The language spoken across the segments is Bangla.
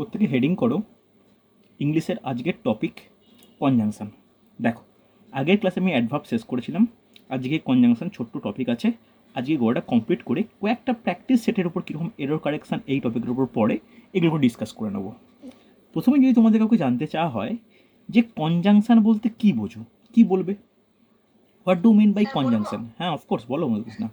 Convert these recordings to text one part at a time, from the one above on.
প্রত্যেকে হেডিং করো ইংলিশের আজকের টপিক কনজাংশন। দেখো, আগের ক্লাসে আমি অ্যাডভার্ব শেষ করেছিলাম, আজকে কনজাংশন ছোট্ট টপিক আছে। আজকে গোড়াটা কমপ্লিট করে কয়েকটা প্র্যাকটিস সেটের উপর কীরকম এরর কারেকশান এই টপিকের উপর পড়ে এগুলো ডিসকাস করে নেব। প্রথমে যদি তোমাদের কাউকে জানতে চাওয়া হয় যে কনজাংশন বলতে কী বোঝো, কী বলবে? What do mean by conjunction? হ্যাঁ, অফকোর্স বলো মধুকৃষ্ণা।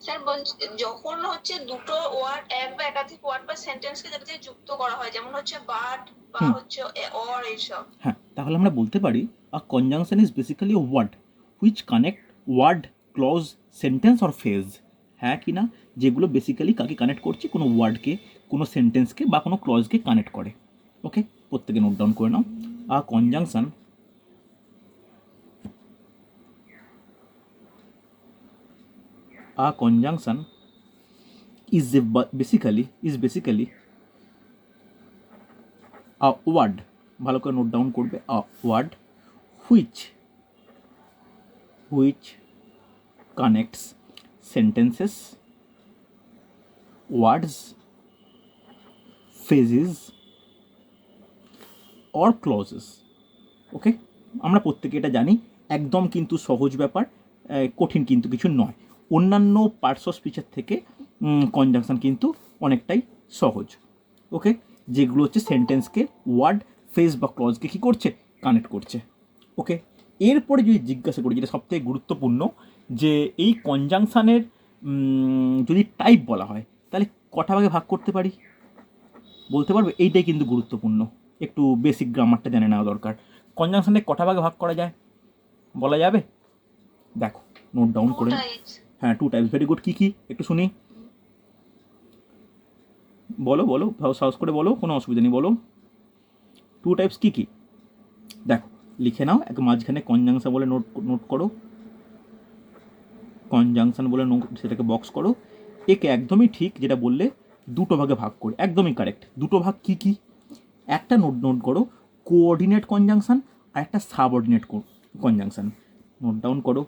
স্যার বলছি যখন হচ্ছে দুটো ওয়ার্ড এক বা একাধিক ওয়ার্ড বা সেন্টেন্সকে যাতে যুক্ত করা হয়, যেমন হচ্ছে বাট বা হচ্ছে অর এইসব। হ্যাঁ, তাহলে আমরা বলতে পারি a conjunction is basically a word which connect word, clause, sentence or phrase. হ্যাঁ কি না? যেগুলো বেসিক্যালি কাকে কানেক্ট করছে, কোনো ওয়ার্ডকে, কোনো সেন্টেন্সকে বা কোনো ক্লজকে কানেক্ট করে। ওকে, প্রত্যেকে নোট ডাউন করে নাও। A conjunction is basically a word, ভালো করে নোট ডাউন করবে, a word which connects sentences, words, phrases or clauses. ওকে, আমরা প্রত্যেকে এটা জানি, একদম কিন্তু সহজ ব্যাপার, কঠিন কিন্তু কিছু নয়। অন্যান্য পার্টস অফ স্পিচের থেকে কনজাংশন কিন্তু অনেকটাই সহজ। ওকে, যেগুলো হচ্ছে সেন্টেন্সকে ওয়ার্ড, ফ্রেজ বা ক্লজকে কী করছে, কানেক্ট করছে। ওকে, এরপরে যদি জিজ্ঞাসা করি, যেটা সবথেকে গুরুত্বপূর্ণ, যে এই কনজাংশনের যদি টাইপ বলা হয় তাহলে কটা ভাগে ভাগ করতে পারি বলতে পারবে? এইটাই কিন্তু গুরুত্বপূর্ণ, একটু বেসিক গ্রামারটা জেনে নেওয়া দরকার। কনজাংশনে কটা ভাগে ভাগ করা যায় বলা যাবে? দেখো, নোট ডাউন করে। হ্যাঁ, 2 টাইপস। Very good. কী কী একটু শুনি, বলো বলো, সাহস করে বলো, কোনো অসুবিধা নেই, বলো 2 টাইপস কী কী। দেখো, লিখে নাও, এক মাঝখানে কনজাংশন বলে নোট করো, কনজাংশন বলে সেটাকে বক্স করো। একে একদমই ঠিক যেটা বললে, দুটো ভাগে ভাগ করে, একদমই কারেক্ট। দুটো ভাগ কী কী? একটা নোট করো, কোঅর্ডিনেট কনজাংশন আর একটা সাবঅর্ডিনেট কনজাংশন। নোট ডাউন করো,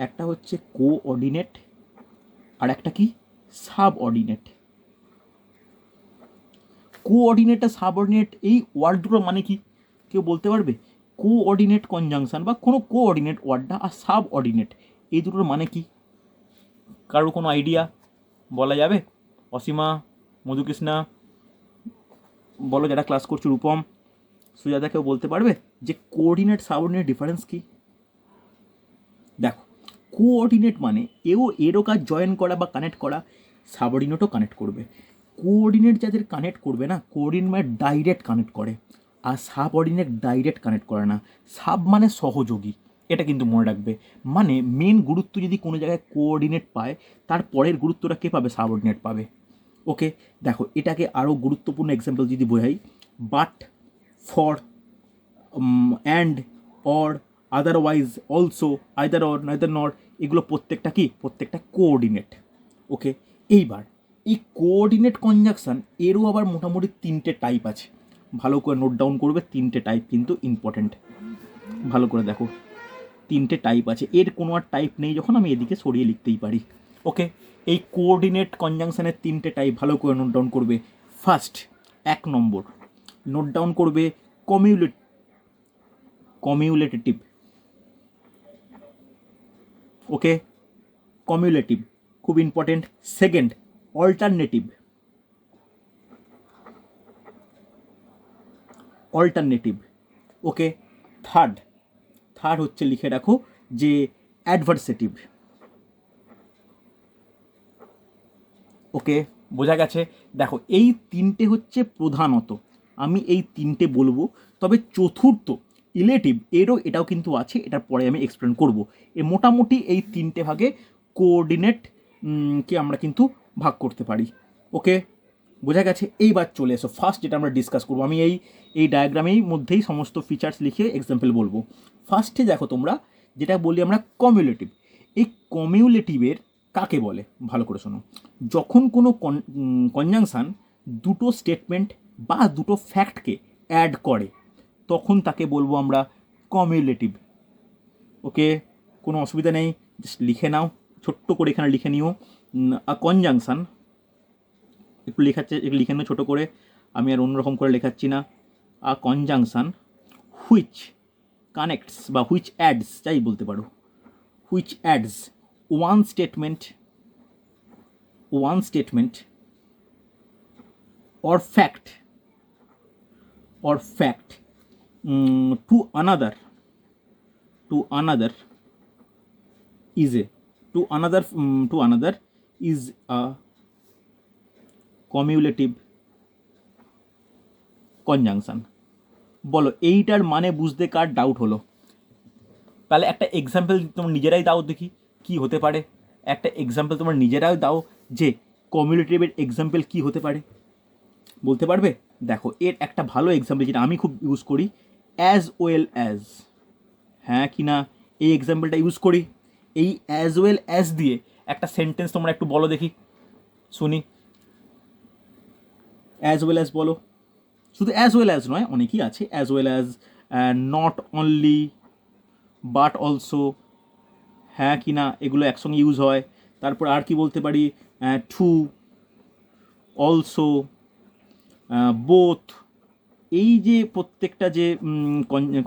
একটা হচ্ছে কোঅর্ডিনেট আর একটা কি, সাবঅর্ডিনেট। কোঅর্ডিনেট আর সাবঅর্ডিনেট এই ওয়ার্ড দুটোর মানে কি কেউ বলতে পারবে? কোঅর্ডিনেট কনজাংশন বা কোনো কোঅর্ডিনেট ওয়ার্ডটা আর সাবঅর্ডিনেট এই দুটোর মানে কি? কারোর কোনো আইডিয়া বলা যাবে? অসীমা, মধুকৃষ্ণা, বলো, যারা ক্লাস করছো, রূপম, সুজাতা, কেউ বলতে পারবে যে কোঅর্ডিনেট সাবঅর্ডিনেট ডিফারেন্স কি? দেখো, কোঅর্ডিনেট মানে এরও কাজ জয়েন করা বা কানেক্ট করা, সাবঅর্ডিনেটও কানেক্ট করবে। কোঅর্ডিনেট যাদের কানেক্ট করবে না, কোঅর্ডিনেট মানে ডাইরেক্ট কানেক্ট করে, আর সাবঅর্ডিনেট ডাইরেক্ট কানেক্ট করে না। সাব মানে সহযোগী, এটা কিন্তু মনে রাখবে। মানে মেন গুরুত্ব যদি কোনো জায়গায় কোঅর্ডিনেট পায়, তার পরের গুরুত্বটা কে পাবে? সাবঅর্ডিনেট পাবে। ওকে, দেখো, এটাকে আরও গুরুত্বপূর্ণ এক্সাম্পল যদি বোঝাই, but, for, and, or, otherwise, also, either or, neither not, এগুলো প্রত্যেকটা কি? প্রত্যেকটা কোঅর্ডিনেট। ওকে, এইবার এই কোঅর্ডিনেট কনজাংশন এরও আবার মোটামুটি 3টে টাইপ আছে। ভালো করে নোট ডাউন করবে, 3টে টাইপ কিন্তু ইম্পর্টেন্ট। ভালো করে দেখো, 3টে টাইপ আছে, এর কোনো আর টাইপ নেই যখন আমি এদিকে সরিয়ে লিখতেই পারি। ওকে, এই কোঅর্ডিনেট কনজাংশনের 3টে টাইপ ভালো করে নোট ডাউন করবে। ফার্স্ট, 1 নম্বর, নোট ডাউন করবে কমিউলেটিভ। ওকে, কমিউলেটিভ খুব important. Second, alternative. Okay, third হচ্ছে, লিখে রাখো, যে অ্যাডভার্সেটিভ। ওকে, বোঝা গেছে? দেখো, এই 3টে হচ্ছে প্রধানত, আমি এই 3টে বলবো। তবে চতুর্থ, ইলেটিভ, এটাও কিন্তু আছে, এটার পরে আমি এক্সপ্লেন করব। মোটামুটি এই 3টে ভাগে কোঅর্ডিনেট কে আমরা কিন্তু ভাগ করতে পারি। ওকে, বোঝা গেছে? এইবার চলে এসো ফার্স্ট, যেটা আমরা ডিসকাস করবো। আমি এই ডায়াগ্রামের মধ্যেই সমস্ত ফিচার্স লিখে এক্সাম্পল বলবো। ফার্স্টে দেখো তোমরা, যেটা বলি আমরা কমিউলেটিভ। এই কমিউলেটিভের কাকে বলে ভালো করে শোনো। যখন কোনো কনজাংশন দুটো স্টেটমেন্ট বা দুটো ফ্যাক্টকে অ্যাড করে, তখন তাকে বলবো আমরা কমিউলেটিভ। ওকে, কোনো অসুবিধা নেই, জাস্ট লিখে নাও, ছোট্ট করে এখানে লিখে নিও। কনজাংশন একটু লিখে নাও ছোটো করে। আমি আর অন্যরকম করে লেখাচ্ছি না। আ কনজাংশন হুইচ কানেক্টস বা হুইচ অ্যাডস যাই বলতে পারো, which ads one statement or fact to another is a to another is a cumulative conjunction. বলো এইটার মানে বুঝতে কার ডাউট হলো? তাহলে একটা এক্সাম্পল তোমরা নিজেরাই দাও দেখি কি হতে পারে। একটা এক্সাম্পল তোমরা নিজেরাই দাও যে কমিউলেটিভের এক্সাম্পল কি হতে পারে, বলতে পারবে? দেখো এর একটা ভালো এক্সাম্পল যেটা আমি খুব ইউজ করি, অ্যাজ ওয়েল অ্যাজ। হ্যাঁ কি না, এই এক্সাম্পলটা ইউজ করি। এই অ্যাজ ওয়েল অ্যাজ দিয়ে একটা সেন্টেন্স তোমরা একটু বলো দেখি, শুনি। অ্যাজ ওয়েল অ্যাজ বলো, শুধু অ্যাজ ওয়েল অ্যাজ নয়, অনেকই আছে। As well as, not only, but also, হ্যাঁ কি না, এগুলো একসঙ্গে ইউজ হয়। তারপর আর কি বলতে পারি, টু, অলসো, বোথ। এই যে প্রত্যেকটা যে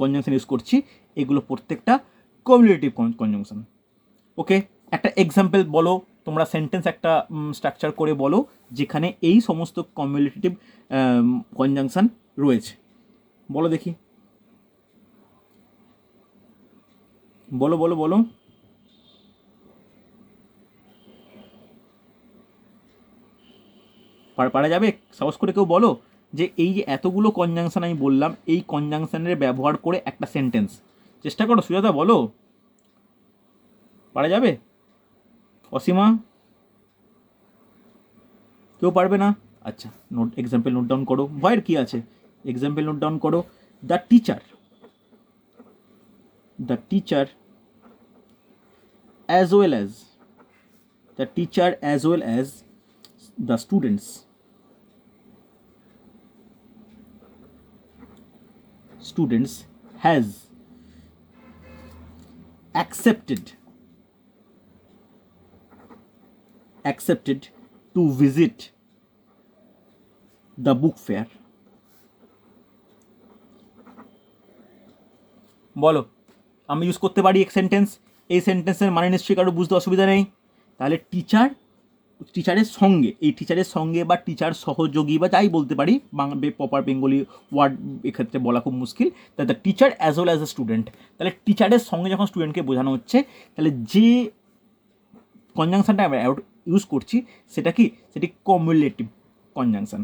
কনজাংশন ইউজ করছি, এগুলো প্রত্যেকটা কমিউলেটিভ কনজাংশন। ওকে, একটা এক্সাম্পল বলো তোমরা, সেন্টেন্স একটা স্ট্রাকচার করে বলো যেখানে এই সমস্ত কমিউলেটিভ কনজাংশন রয়েছে। বলো দেখি, বলো বলো বলো। পারা যাবে? সাহস করে কেউ বলো যে এই যে এতগুলো কনজাংশন আমি বললাম, এই কনজাংশনের ব্যবহার করে একটা সেন্টেন্স। চেষ্টা করো সুজাতা, বলো। পারা যাবে? অসীমা, কেউ পারবে না? আচ্ছা, এক্সাম্পল নোট ডাউন করো, ভয়ের কি আছে, এক্সাম্পল নোট ডাউন করো। The teacher as well as the students has accepted to visit the book fair. বলো, আমি ইউজ করতে পারি এক সেন্টেন্স। এই সেন্টেন্সের মানে নিশ্চয়ই কারো বুঝতে অসুবিধা নেই। তাহলে টিচারের সঙ্গে, এই টিচারের সঙ্গে বা টিচার সহযোগী বা যাই বলতে পারি, প্রপার বেঙ্গলি ওয়ার্ড এক্ষেত্রে বলা খুব মুশকিল। তাহলে the teacher as well as a student, তাহলে টিচারের সঙ্গে যখন স্টুডেন্টকে বোঝানো হচ্ছে, তাহলে যে কনজাংশনটা আমরা ইউজ করছি সেটা কি, সেটি কমিউলেটিভ কনজাংশন।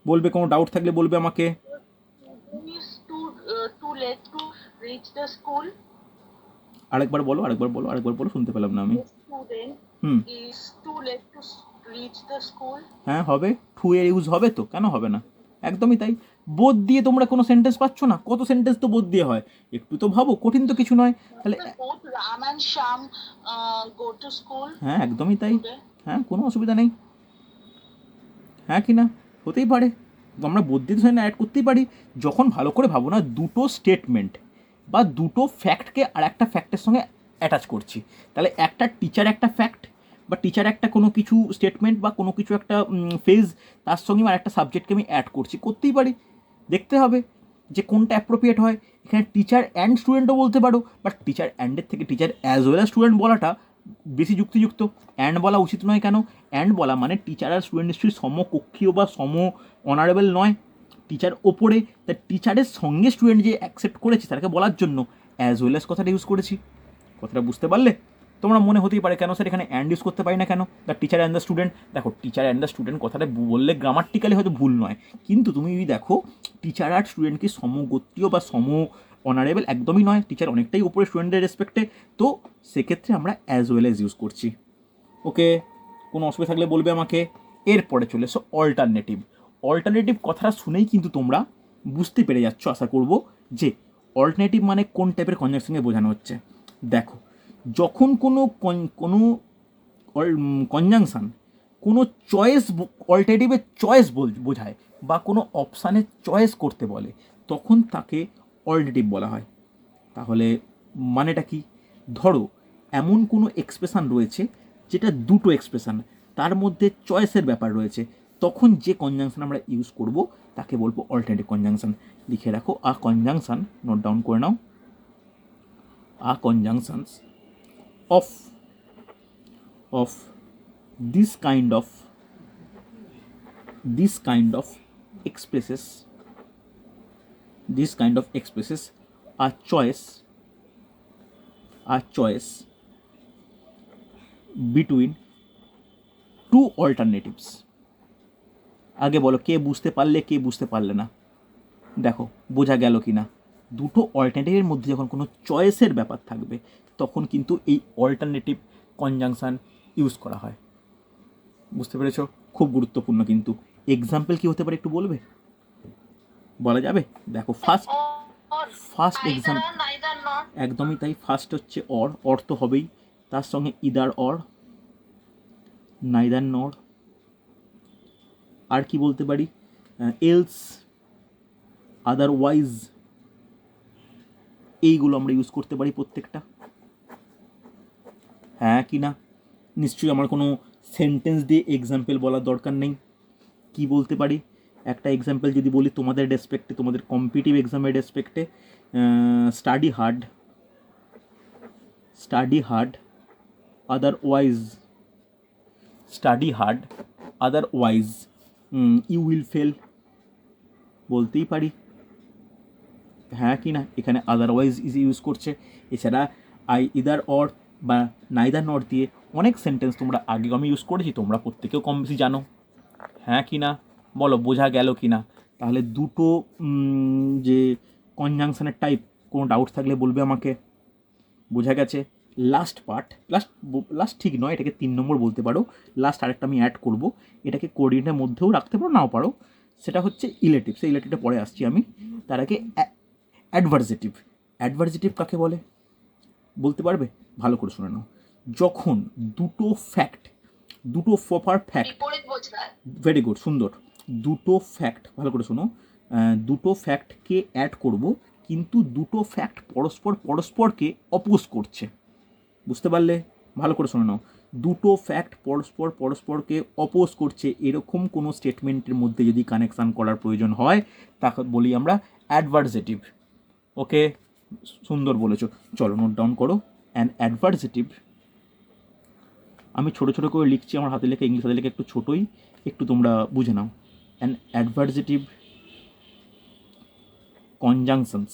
বলবে, কোনো ডাউট থাকলে বলবে আমাকে। আরেকবার বলো, শুনতে পেলাম না আমি। হ্যাঁ হবে, টু এর ইউজ হবে তো, কেন হবে না? একদমই তাই। বোধ দিয়ে তোমরা কোনো সেন্টেন্স পাচ্ছ না? কত সেন্টেন্স তো বোধ দিয়ে হয়, একটু তো ভাবো, কঠিন তো কিছু নয়। তাহলে হ্যাঁ একদমই তাই, হ্যাঁ কোনো অসুবিধা নেই, হ্যাঁ কি না, হতেই পারে। আমরা বোধ দিয়ে সেখানে অ্যাড করতেই পারি। যখন ভালো করে ভাবো না, দুটো স্টেটমেন্ট বা দুটো ফ্যাক্টকে আর একটা ফ্যাক্টের সঙ্গে অ্যাটাচ করছি, তাহলে একটা টিচার একটা ফ্যাক্ট বা টিচার একটা কোনো কিছু স্টেটমেন্ট বা কোনো কিছু একটা ফেজ, তার সঙ্গে আর একটা সাবজেক্টকে আমি অ্যাড করতেই পারি। দেখতে হবে যে কোনটা অ্যাপ্রোপ্রিয়েট হয়। এখানে টিচার অ্যান্ড স্টুডেন্টও বলতে পারো, বাট টিচার অ্যান্ডের থেকে teacher as well as student বলাটা বেশি যুক্তিযুক্ত। অ্যান্ড বলা উচিত নয়, কেন? অ্যান্ড বলা মানে টিচার আর স্টুডেন্ট নিশ্চয়ই সমকক্ষীয় বা অনারেবল নয়, টিচার ওপরে। তাই টিচারের সঙ্গে স্টুডেন্ট যে অ্যাকসেপ্ট করেছি তাকে বলার জন্য অ্যাজ ওয়েল অ্যাজ কথাটা ইউজ করেছি। কথাটা বুঝতে পারলে? তোমরা মনে হতেই পারে কেন স্যার এখানে অ্যান্ড ইউজ করতে পারি না কেন, the teacher and the student. দেখো, টিচার অ্যান্ড দ্য স্টুডেন্ট কথাটা বললে গ্রামাটিক্যালি হয়তো ভুল নয়, কিন্তু তুমি দেখো টিচার আর স্টুডেন্ট কি সমগোত্রীয় বা অনারেবল? একদমই নয়, টিচার অনেকটাই উপরে স্টুডেন্টের রেসপেক্টে। তো সেক্ষেত্রে আমরা অ্যাজ ওয়েল অ্যাজ ইউজ করছি। ওকে, কোনো অসুবিধা থাকলে বলবে আমাকে। এরপরে চলে এসো অল্টারনেটিভ কথাটা শুনেই কিন্তু তোমরা বুঝতে পেরে যাচ্ছ আশা করব যে অল্টারনেটিভ মানে কোন টাইপের কনজাংশনকে বোঝানো হচ্ছে। দেখো, যখন কোনো কনজাংশন কোনো চয়েস, অল্টারনেটিভের চয়েস বোঝায় বা কোনো অপশানের চয়েস করতে বলে, তখন তাকে অল্টারনেটিভ বলা হয়। তাহলে মানেটা কি? ধরো এমন কোনো এক্সপ্রেশান রয়েছে যেটা দুটো এক্সপ্রেশান, তার মধ্যে চয়েসের ব্যাপার রয়েছে, তখন যে কনজাংশন আমরা ইউজ করব তাকে বলবো অল্টারনেটিভ কনজাংশন। লিখে রাখো, আ কনজাংশন, নোট ডাউন করে নাও, আ conjunctions of this kind of expresses a choice between two alternatives। আগে বলো কে বুঝতে পারলে, কে বুঝতে পারলে না, দেখো বোঝা গেল কি না। দুটো অল্টারনেটিভের মধ্যে যখন কোনো চয়েসের ব্যাপার থাকবে তখন কিন্তু এই অল্টারনেটিভ কনজাংশন ইউজ করা হয়। বুঝতে পেরেছো? খুব গুরুত্বপূর্ণ কিন্তু। এক্সাম্পল কি হতে পারে একটু বলবে, বলা যাবে? দেখো ফার্স্ট এক্সাম্পল, একদমই তাই, ফার্স্ট হচ্ছে অর তো হবেই, তার সঙ্গে ইদার অর, নাইদার নর, আর কি বলতে পারি, এলস, আদারওয়াইজ, এইগুলো আমরা ইউজ করতে পারি প্রত্যেকটা। হ্যাঁ কি না? নিশ্চয়ই আমার কোনো সেন্টেন্স দিয়ে এক্সাম্পল বলার দরকার নেই। কি বলতে পারি? একটা এক্সাম্পল যদি বলি তোমাদের রেসপেক্টে, তোমাদের কম্পিটিটিভ এক্সামের রেসপেক্টে, study hard otherwise you will fail, বলতেই পারি। হ্যাঁ কি না? এখানে আদারওয়াইজ ইজ ইউজ করছে। এছাড়া আই ইদার অর বা নাইদার নট দিয়ে অনেক সেন্টেন্স তোমরা আগেও আমি ইউজ করেছি, তোমরা প্রত্যেকেও কম বেশি জানো। হ্যাঁ কি না? বলো বোঝা গেল কি না? তাহলে দুটো যে কনজাংশনের টাইপ, কোনো ডাউট থাকলে বলবে আমাকে। বোঝা গেছে? লাস্ট ঠিক নয়, এটাকে 3 নম্বর বলতে পারো। লাস্ট আরেকটা আমি অ্যাড করব, এটাকে কোঅর্ডিনেটের মধ্যেও রাখতে পারো, নাও পারো। সেটা হচ্ছে ইলেটিভ। সেই ইলেটিভটা পরে আসছি আমি। তার আগে অ্যাডভার্জেটিভ কাকে বলে বলতে পারবে? ভালো করে শুনে নাও। যখন দুটো প্রপার ফ্যাক্ট, ভেরি গুড, সুন্দর, দুটো ফ্যাক্ট, ভালো করে শোনো, দুটো ফ্যাক্টকে অ্যাড করব কিন্তু দুটো ফ্যাক্ট পরস্পরকে অপোজ করছে। বুঝতে পারলে? ভালো করে শুনে নাও। দুটো ফ্যাক্ট পরস্পরকে অপোজ করছে, এরকম কোনো স্টেটমেন্টের মধ্যে যদি কানেকশান করার প্রয়োজন হয় তাকে বলি আমরা অ্যাডভার্জেটিভ। ওকে, সুন্দর বলেছো। চলো নোট ডাউন করো। অ্যান অ্যাডভার্জেটিভ, আমি ছোটো ছোটো করে লিখছি, আমার হাতে লেখা, ইংলিশ হাতে লেখা একটু ছোটোই, একটু তোমরা বুঝে নাও। An adversative conjunctions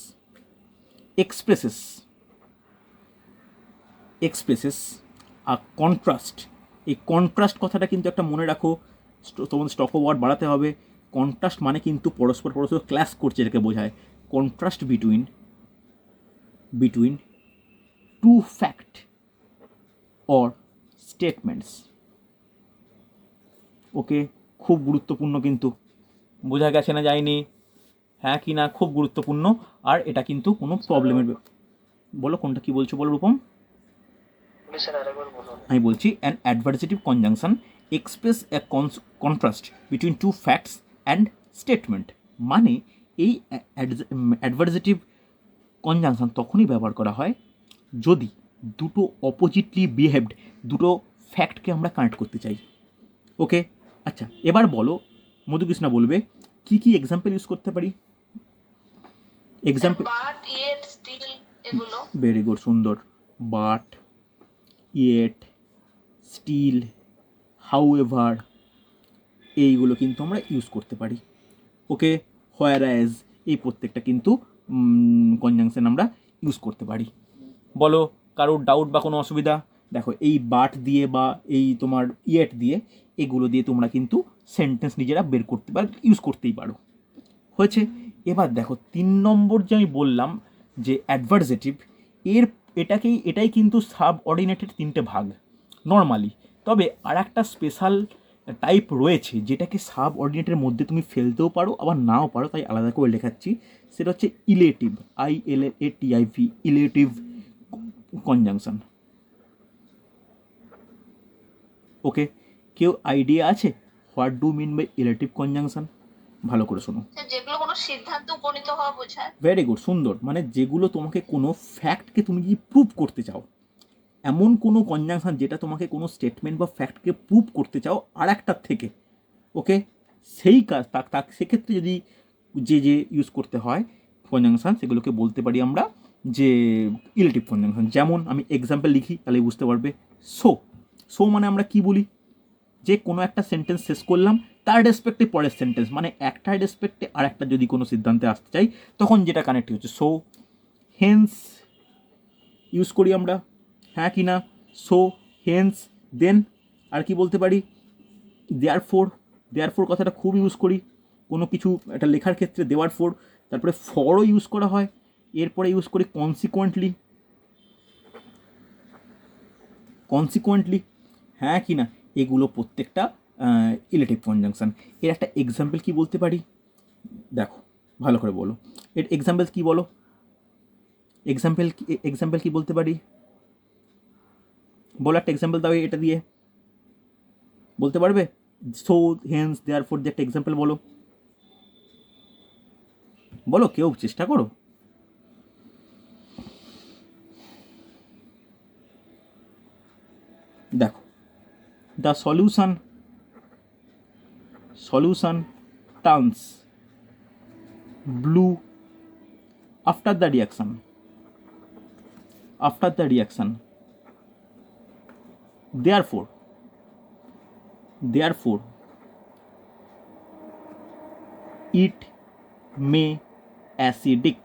expresses a contrast। এই কন্ট্রাস্ট কথাটা কিন্তু একটা মনে রাখো, তোমাদের স্টক অফ ওয়ার্ড বাড়াতে হবে। কন্ট্রাস্ট মানে কিন্তু পরস্পর ক্লাস করছে, এটাকে বোঝায়। Contrast between two fact or statements. Okay, খুব গুরুত্বপূর্ণ কিন্তু। বোঝা গেছে না যায়নি? হ্যাঁ কি না? খুব গুরুত্বপূর্ণ। আর এটা কিন্তু কোনো প্রবলেমের, বলো কোনটা কি বলছো, বলো রূপম। আমি বলছি an adversative conjunction express a contrast between two facts and statement. মানে এই অ্যাডভার্জেটিভ কনজাংশন তখনই ব্যবহার করা হয় যদি দুটো অপোজিটলি বিহেভড দুটো ফ্যাক্টকে আমরা কানেক্ট করতে চাই। ওকে, আচ্ছা এবার বলো, মধুকৃষ্ণা বলবে কি কি এক্সাম্পল ইউজ করতে পারি। এক্সাম্পল, ভেরি গুড, সুন্দর। বাট, ইয়েট, স্টিল, হাউএভার, এইগুলো কিন্তু আমরা ইউজ করতে পারি। ওকে, হোয়ারঅ্যাজ, এই প্রত্যেকটা কিন্তু কনজাংশন আমরা ইউজ করতে পারি। বলো কারোর ডাউট বা কোনো অসুবিধা? দেখো এই বাট দিয়ে বা এই তোমার ইয়েট দিয়ে, এগুলো দিয়ে তোমরা কিন্তু সেন্টেন্স নিজেরা বের করতে পারো, ইউজ করতেই পারো। হয়েছে? এবার দেখো 3 নম্বর যে আমি বললাম যে অ্যাডভার্জেটিভ, এটাই কিন্তু সাবঅর্ডিনেটেড 3টে ভাগ নর্মালি। তবে আর একটা স্পেশাল টাইপ রয়েছে যেটাকে সাবঅর্ডিনেটের মধ্যে তুমি ফেলতেও পারো আবার নাও পারো, তাই আলাদা করে লেখাচ্ছি। সেটা হচ্ছে illative, ILATIV, illative conjunction. Okay, কেউ আইডিয়া আছে what do mean by illative conjunction? ভালো করে শোনো। যেগুলো কোনো সিদ্ধান্ত উপনীত হওয়া বোঝায়। ভেরি গুড, সুন্দর। মানে যেগুলো তোমাকে কোনো ফ্যাক্টকে তুমি যদি প্রুভ করতে চাও, এমন কোনো কনজাংশন যেটা তোমাকে কোনো স্টেটমেন্ট বা ফ্যাক্টকে প্রুভ করতে চাও আর একটার থেকে। ওকে, সেই কাজ সেক্ষেত্রে যদি যে ইউজ করতে হয় কনজাংশন, সেগুলোকে বলতে পারি আমরা যে ইলেটিভ কনজাংশন। যেমন আমি এক্সাম্পল লিখি, তাহলে বুঝতে পারবে। সো মানে আমরা কি বলি, যে কোনো একটা সেন্টেন্স শেষ করলাম, তার রেসপেক্টে পরের সেন্টেন্স, মানে একটা রেসপেক্টে আর একটা যদি কোনো সিদ্ধান্তে আসতে চাই, তখন যেটা কানেক্ট হচ্ছে সো। হেন্স ইউজ করি আমরা, হ্যাঁ কি না? সো, হেন্স, দেন আর কি বলতে পারি, দেয়ারফোর কথাটা খুব ইউজ করি কোনো কিছু একটা লেখার ক্ষেত্রে, দেওয়ার ফোর। তারপরে ফরও ইউজ করা হয়। এরপরে ইউজ করি কনসিকুয়েন্টলি, হ্যাঁ কি না? এগুলো প্রত্যেকটা ইলেটিভ কনজাংশন। এর একটা এক্সাম্পল কি বলতে পারি, দেখো ভালো করে বলো, এর এক্সাম্পল কি বলো, এক্সাম্পল কি বলতে পারি, বলো একটা এক্সাম্পল দাও এটা দিয়ে, বলতে পারবে? সো, হেন্স, দেয়ারফোর দিয়ে একটা এক্সাম্পল বলো, বলো, কেউ চেষ্টা করো। দেখো, the solution turns blue after the reaction, therefore it may acidic।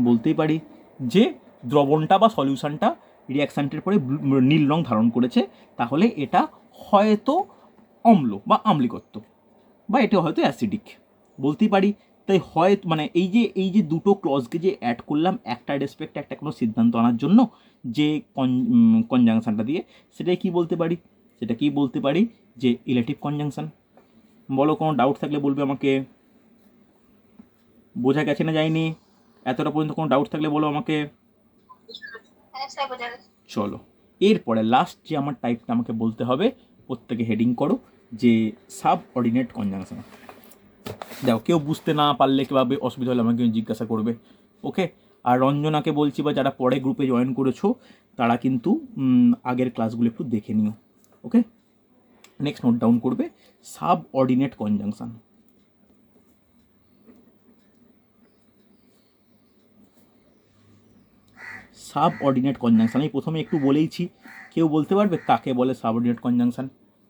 বলতেই পারি যে দ্রবণটা বা সলিউশনটা রিয়াকশানটির পরে নীল রং ধারণ করেছে, তাহলে এটা হয়তো অম্ল বা আম্লিকত্ব, বা এটা হয়তো অ্যাসিডিক, বলতেই পারি। তাই হয় মানে এই যে দুটো ক্লজকে যে অ্যাড করলাম একটা রেসপেক্টে একটা কোনো সিদ্ধান্ত আনার জন্য, যে কনজাংশনটা দিয়ে, সেটাই কি বলতে পারি, যে ইলেটিভ কনজাংশন। বলো, কোনো ডাউট থাকলে বলবে আমাকে, বোঝা গেছে না যায়নি এতটা পর্যন্ত? কোনো ডাউট থাকলে বলো আমাকে। চলো, এরপরে লাস্ট যে আমার টাইপটা আমাকে বলতে হবে, প্রত্যেকে হেডিং করো, যে সাব অর্ডিনেট কনজাংশন। দেখো, কেউ বুঝতে না পারলে কিভাবে অসুবিধা হলে আমাকে জিজ্ঞাসা করবে, ওকে? আর রঞ্জনাকে বলছি, বা যারা পরে গ্রুপে জয়েন করেছো, তারা কিন্তু আগের ক্লাসগুলো একটু দেখে নিও, ওকে? নেক্সট নোট ডাউন করবে, sub ordinate conjunction. Sub ordinate conjunction আমি প্রথমে একটু বলেইছি, কেউ বলতে পারবে কাকে বলে সাব অর্ডিনেট কনজাংশন?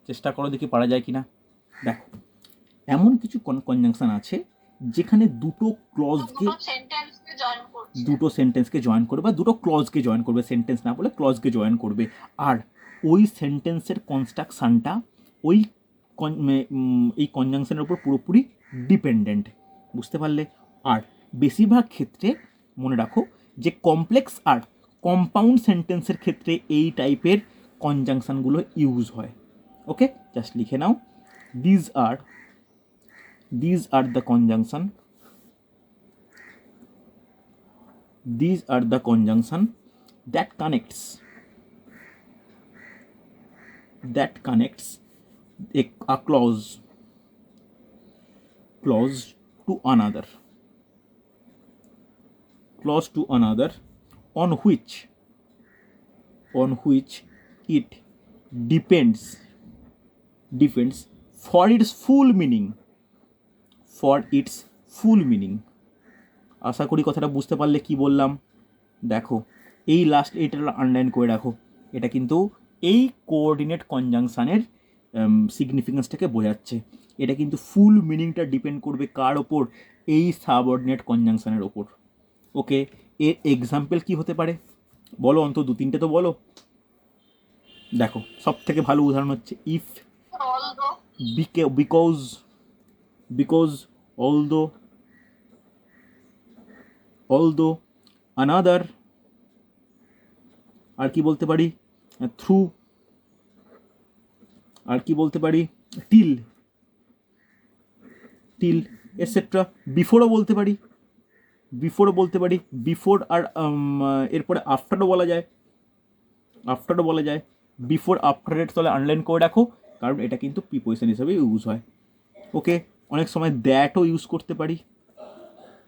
চেষ্টা করো দেখি পারা যায় কি না। দেখো, এমন কিছু কনজাংশন আছে যেখানে দুটো সেন্টেন্সকে জয়েন করবে, বা দুটো ক্লজকে জয়েন করবে, সেন্টেন্স না বলে ক্লজকে জয়েন করবে, আর ওই সেন্টেন্সের কনস্ট্রাকশানটা ওই এই কনজাংশনের উপর পুরোপুরি ডিপেন্ডেন্ট, বুঝতে পারলে? আর বেশিরভাগ ক্ষেত্রে মনে রাখো যে কমপ্লেক্স আর কম্পাউন্ড সেন্টেন্সের ক্ষেত্রে এই টাইপের কনজাংশনগুলো ইউজ হয়, ওকে? জাস্ট লিখে নাও, these are the conjunction that connects a clause to another on which it depends for its full meaning। আশা করি কথাটা বুঝতে পারলে কি বললাম। দেখো, এই লাস্ট এইটা আন্ডারলাইন করে রাখো, এটা কিন্তু এই কোঅর্ডিনেট কনজাংশনের সিগনিফিকেন্সটাকে বোঝাচ্ছে। এটা কিন্তু ফুল মিনিংটা ডিপেন্ড করবে কার ওপর? এই সাবঅর্ডিনেট কনজাংশনের ওপর, ওকে? এর এক্সাম্পল কি হতে পারে বলো, অন্তত দু তিনটে তো বলো। দেখো, সব থেকে ভালো উদাহরণ হচ্ছে ইফ, বিকজ, although, another, আর কি বলতে পারি, থ্রু, আর কি বলতে পারি, টিল এটসেট্রা। বিফোরও বলতে পারি, বিফোর, আর এরপরে আফটারও বলা যায়, বিফোর আফটারের তলে আন্ডারলাইন করে রাখো, কারণ এটা কিন্তু প্রিপোজিশন হিসেবে ইউজ হয়, ওকে? অনেক সময় দ্যাটও ইউজ করতে পারি,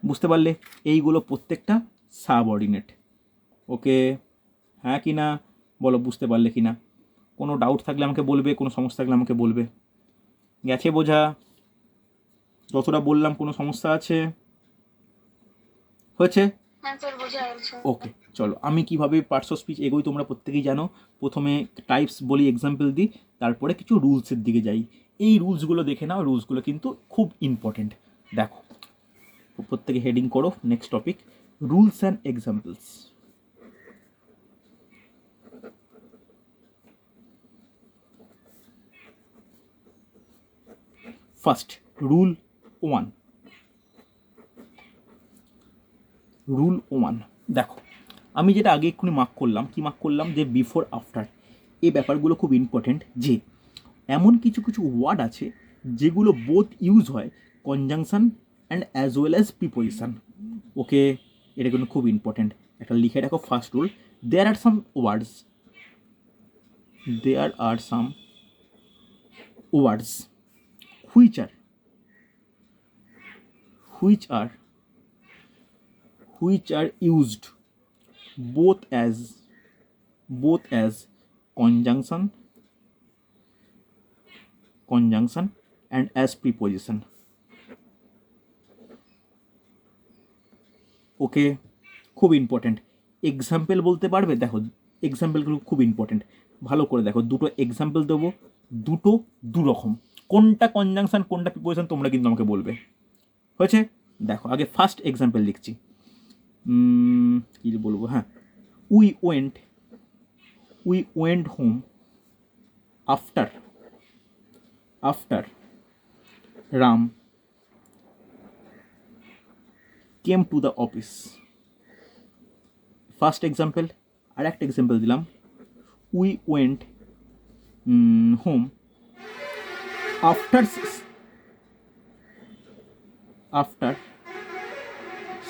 বুঝতে পারলে? এইগুলো প্রত্যেকটা সাবঅর্ডিনেট, ওকে? হ্যাঁ কি না বলো, বুঝতে পারলে কি না? কোনো ডাউট থাকলে আমাকে বলবে, কোনো সমস্যা থাকলে আমাকে বলবে। গেছে বোঝা? যতটা বললাম কোনো সমস্যা আছে? হয়েছে? হ্যাঁ স্যার বোঝা যাচ্ছে। ওকে, চলো আমি কিভাবে পার্টস অফ স্পিচ এগোই তোমরা প্রত্যেকেই জানো। প্রথমে টাইপস বলি, এক্সাম্পল দিই, তারপরে কিছু রুলসের দিকে যাই। এই রুলসগুলো দেখে নাও, রুলসগুলো কিন্তু খুব ইম্পর্টেন্ট। দেখো, প্রত্যেকে হেডিং করো, next topic, rules and examples. First rule 1। Rule 1 দেখো, আমি যেটা আগে এক্ষুনি মার্ক করলাম, কি মার্ক করলাম, যে বিফোর আফটার, এই ব্যাপারগুলো খুব ইম্পর্টেন্ট। যে এমন কিছু কিছু ওয়ার্ড আছে যেগুলো বোথ ইউজ হয় conjunction and as well as preposition. Okay, এটা কিন্তু খুব ইম্পর্টেন্ট, একটা লিখে রাখো। First rule, there are some words, there are some words which are which are used both as conjunction and as preposition. Okay, খুব ইম্পর্টেন্ট। এক্সাম্পল বলতে পারবে? দেখো, এক্সাম্পলগুলো খুব ইম্পর্টেন্ট, ভালো করে দেখো। দুটো এক্সাম্পল দেবো, দুটো দু রকম, কোনটা কনজাংশন কোনটা প্রিপোজিশন তোমরা কিন্তু আমাকে বলবে। হয়েছে? দেখো, আগে ফার্স্ট এক্সাম্পল লিখছি। কী বলবো, হ্যাঁ, we went home after Ram came to the office. First example. আর একটা এক্সাম্পল দিলাম, we went home after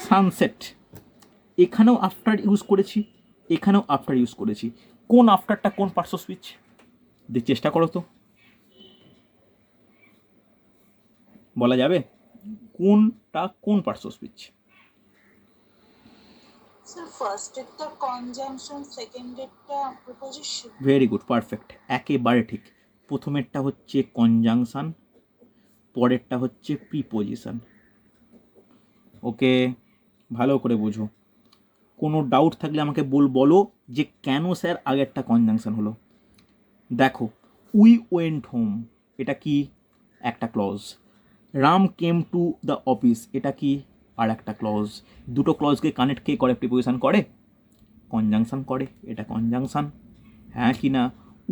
sunset. এখানেও আফটার ইউজ করেছি, এখানেও আফটার ইউজ করেছি। কোন আফটারটা কোন পার্টস অফ স্পিচ? দিয়ে চেষ্টা করো তো, বলা যাবে কোনটা কোন পার্টস অফ স্পিচ? স্যার ফার্স্টেরটা কনজাংশন, সেকেন্ডেরটা প্রিপোজিশন। ভেরি গুড, পারফেক্ট, একেবারে ঠিক। প্রথমেরটা হচ্ছে কনজাংশন, পরেরটা হচ্ছে প্রিপোজিশন। ওকে, ভালো করে বোঝো। কোনো ডাউট থাকলে আমাকে বলো যে কেন স্যার আগেরটা কনজাংশন হলো। দেখো, উই ওয়েন্ট হোম, এটা কি? একটা clause. Ram came to the office, এটা কি? আর একটা ক্লজ। দুটো ক্লজকে কানেক্ট কে করে? প্রিপোজিশন করে? কনজাংশন করে, এটা কনজাংশন। হ্যাঁ কি না?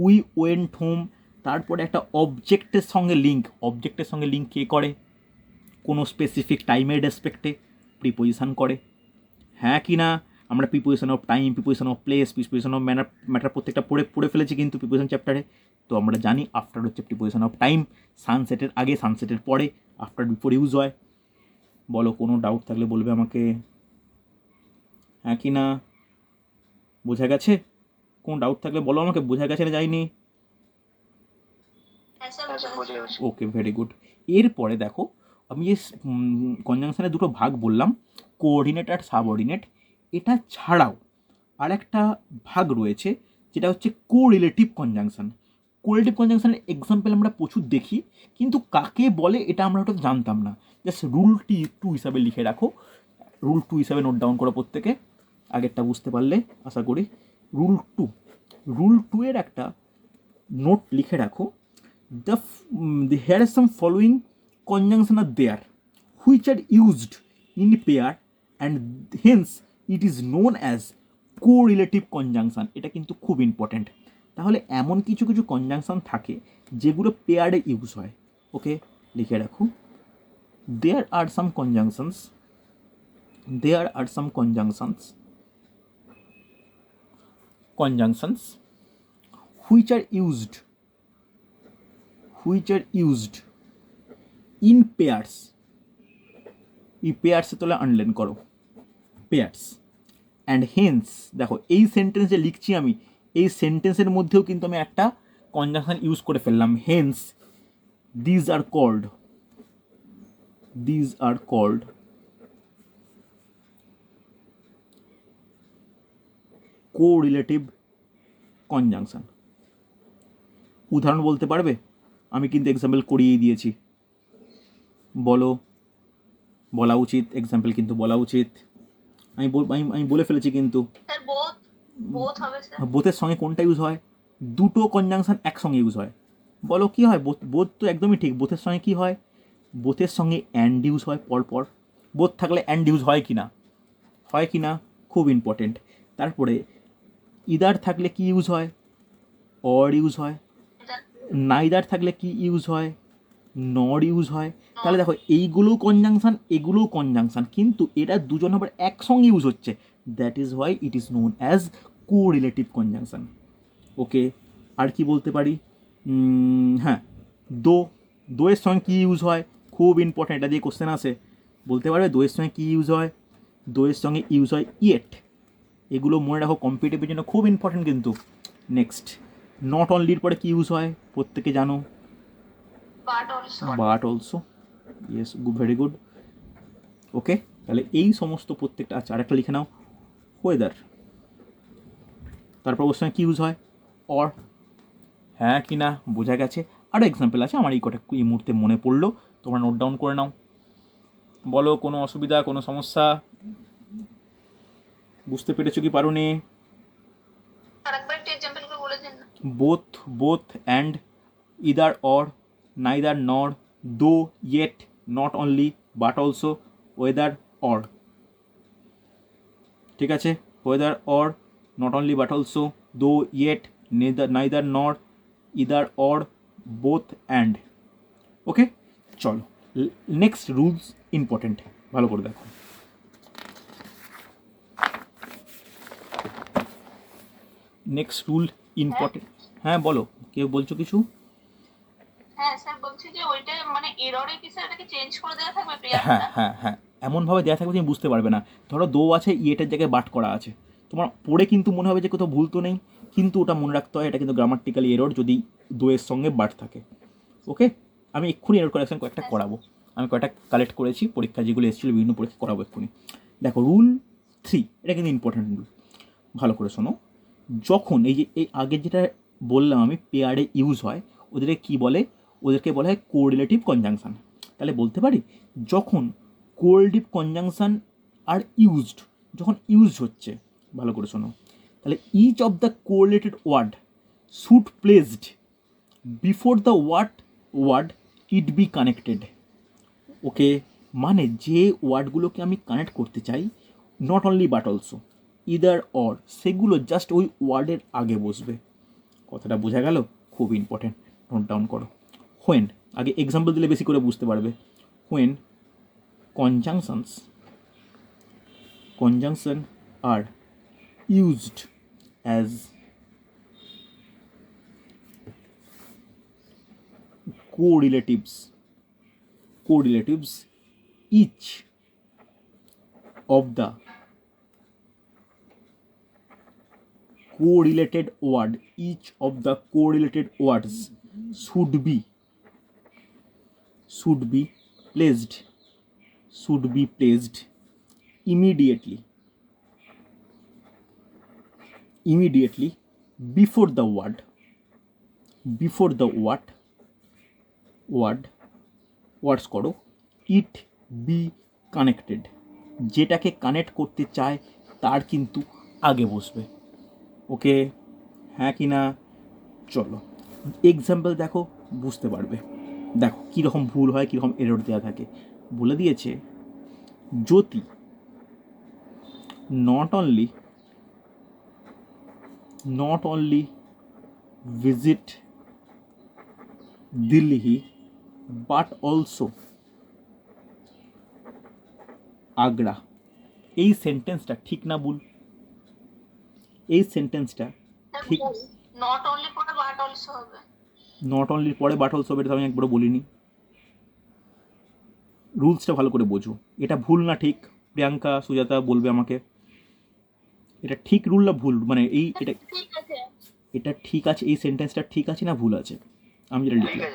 উই ওয়েন্ট হোম, তারপরে একটা অবজেক্টের সঙ্গে লিঙ্ক কে করে? কোনো স্পেসিফিক টাইমের রেসপেক্টে প্রিপোজিশন করে। হ্যাঁ কি না? আমরা preposition of time, preposition of place, preposition of matter প্রত্যেকটা পড়ে ফেলেছি কিন্তু প্রিপোজিশন চ্যাপ্টারে। তো আমরা জানি আফটার হচ্ছে প্রিপোজিশন অফ টাইম, সানসেটের আগে, সানসেটের পরে, আফটার বিফোর ইউজ হয়। বলো, কোনো ডাউট থাকলে বলবে আমাকে। হ্যাঁ কি না? বোঝা গেছে? কোনো ডাউট থাকলে বলো আমাকে, বোঝা গেছে না যায়নি? ওকে, ভেরি গুড। এরপরে দেখো, আমি যে কনজাংশনের দুটো ভাগ বললাম, কোঅর্ডিনেট আর সাবঅর্ডিনেট, এটা ছাড়াও আর একটা ভাগ রয়েছে যেটা হচ্ছে কোরিলেটিভ কনজাংশন। কোরিলেটিভ কনজাংশনের এক্সাম্পল আমরা প্রচুর দেখি, কিন্তু কাকে বলে এটা আমরা ওটা জানতাম না। জাস্ট রুল 2 হিসাবে লিখে রাখো, রুল 2 হিসাবে নোট ডাউন করো প্রত্যেকে, আগেরটা বুঝতে পারলে আশা করি। রুল 2 এর একটা নোট লিখে রাখো, here are some following conjunctions are there which are used in pair and hence it is known as correlative conjunction. এটা কিন্তু খুব ইম্পর্টেন্ট। তাহলে এমন কিছু কিছু কনজাংশন থাকে যেগুলো পেয়ারে ইউজ হয়। ওকে, লিখে রাখো, there are some conjunctions which are used in pairs. এই পেয়ার্সে তোলা আনলাইন করো, পেয়ার্স। অ্যান্ড হেন্স, দেখো এই সেন্টেন্স যে লিখছি আমি, এই সেন্টেন্সের মধ্যেও কিন্তু আমি একটা কনজাংশন ইউজ করে ফেললাম। Hence these are called correlative conjunction. উদাহরণ বলতে পারবে? আমি কিন্তু এক্সাম্পল করিয়েই দিয়েছি, বলো, বলা উচিত, এক্সাম্পল কিন্তু বলা উচিত। আমি বলে ফেলেছি কিন্তু। স্যার বোথ বোথ হবে স্যার। বোথের সঙ্গে কোনটা ইউজ হয়? দুটো কনজাংশন একসঙ্গে ইউজ হয়। বলো কি হয়? বোথ তো একদমই ঠিক। বোথের সঙ্গে কি হয়? বোথের সঙ্গে অ্যান্ড ইউজ হয় পরপর। বোথ থাকলে অ্যান্ড ইউজ হয় কি না? হয় কি না? খুব ইম্পর্টেন্ট। তারপরে ইদার থাকলে কি ইউজ হয়? অর ইউজ হয়। নাইদার থাকলে কি ইউজ হয়? নর ইউজ হয়। তাহলে দেখো এইগুলোও কনজাংশন, এগুলোও কনজাংশন, কিন্তু এরা দুজন আবার একসঙ্গে ইউজ হচ্ছে। That is why it is known as correlative conjunction. Okay, আর কি বলতে পারি? হ্যাঁ, দোয়ের সঙ্গে কী ইউজ হয়? খুব ইম্পর্ট্যান্ট, এটা দিয়ে কোশ্চেন আসে। বলতে পারবে দোয়ের সঙ্গে কী ইউজ হয়? দোয়ের সঙ্গে ইউজ হয় ইয়েট। এগুলো মনে রাখো, কম্পিটিটিভের জন্য খুব ইম্পর্ট্যান্ট কিন্তু। নেক্সট, নট অনলির পরে কী ইউজ হয়? প্রত্যেকে জানো, but also. Yes, very good. Okay, তাহলে এই সমস্ত প্রত্যেকটা। আচ্ছা, আরেকটা লিখে নাও, ওয়েদার। তারপর ওর সঙ্গে কী ইউজ হয়? অর। হ্যাঁ কি না? বোঝা গেছে। আরও এক্সাম্পল আছে, আমার এই কটা এই মুহূর্তে মনে পড়লো, তোমরা নোট ডাউন করে নাও। বলো, কোনো অসুবিধা, কোনো সমস্যা? বুঝতে পেরেছো কি পারোনি? আরেকবার একটু এক্সাম্পল করে বলে দিন না। Both and, either or, neither nor, though, yet, not only, but also, whether, or. ঠিক আছে, whether, or, not only, but also, though, yet, neither nor, either or, both and. Okay, চলো নেক্সট রুলস ইম্পর্টেন্ট, ভালো করে দেখো। Next rule important. হ্যাঁ বলো, কেউ বলছো কিছু? হ্যাঁ স্যার, বলছি যে ওইটা মানে এররে কি স্যার এটাকে চেঞ্জ করে দেওয়া থাকবে হ্যাঁ প্রিয়াঙ্কা? হ্যাঁ হ্যাঁ, এমনভাবে দেওয়া থাকবে তুমি বুঝতে পারবে না। ধরো দো আছে, ইয়েটের জায়গায় বাট করা আছে, তোমার পড়ে কিন্তু মনে হবে যে কোথাও ভুল তো নেই, কিন্তু ওটা মনে রাখতে হয় এটা কিন্তু গ্রামাটিক্যালি এরর যদি দোয়ের সঙ্গে বাট থাকে। ওকে, আমি এক্ষুনি এরর কালেকশন কয়েকটা করাবো, আমি কয়েকটা কালেক্ট করেছি, পরীক্ষা যেগুলো এসেছিলো বিভিন্ন পরীক্ষা করাবো এক্ষুনি। দেখো রুল 3, এটা কিন্তু ইম্পর্টেন্ট রুল, ভালো করে শোনো। যখন এই যে এই আগের যেটা বললাম আমি, পেয়ারে ইউজ হয়, ওদেরকে কী বলে? ওদেরকে বলা হয় কোরিলেটিভ কনজাংশন। তাহলে বলতে পারি, যখন কোরিলেটিভ কনজাংশন আর ইউজড, যখন ইউজ হচ্ছে, ভালো করে শোনো, তাহলে each of the correlated word should placed before the word it be connected. Okay, মানে যে ওয়ার্ডগুলোকে আমি কানেক্ট করতে চাই, not only but also, either or, সেগুলো জাস্ট ওই ওয়ার্ডের আগে বসবে। কথাটা বোঝা গেল? খুব ইম্পর্টেন্ট, নোট ডাউন করো। হোয়েন, আগে এক্সাম্পল দিলে বেশি করে বুঝতে পারবে। When conjunction are used as correlatives, each of the correlated words should be placed immediately before the words করো it be connected, যেটাকে কানেক্ট করতে চায় তার কিন্তু আগে বসবে। ওকে, হ্যাঁ কি না? চলো এক্সাম্পল দেখো, বুঝতে পারবে। দেখো কীরকম ভুল হয়, কীরকম এরর দেওয়া থাকে। বলে দিয়েছে, জ্যোতি not only visit Delhi but also Agra. এই সেন্টেন্সটা ঠিক না ভুল? এই সেন্টেন্সটা ঠিক। নট অনলি পরে বাট অলসো হবে। নট অনলির পরে বাট অলসো হবে, এটা আমি একবারও বলিনি। রুলসটা ভালো করে বোঝো, এটা ভুল না ঠিক? প্রিয়াঙ্কা, সুজাতা বলবে আমাকে, এটা ঠিক রুল না ভুল? মানে এই এটা ঠিক আছে, এটা ঠিক আছে, এই সেন্টেন্সটা ঠিক আছে না ভুল আছে? আমি যেটা লিখলাম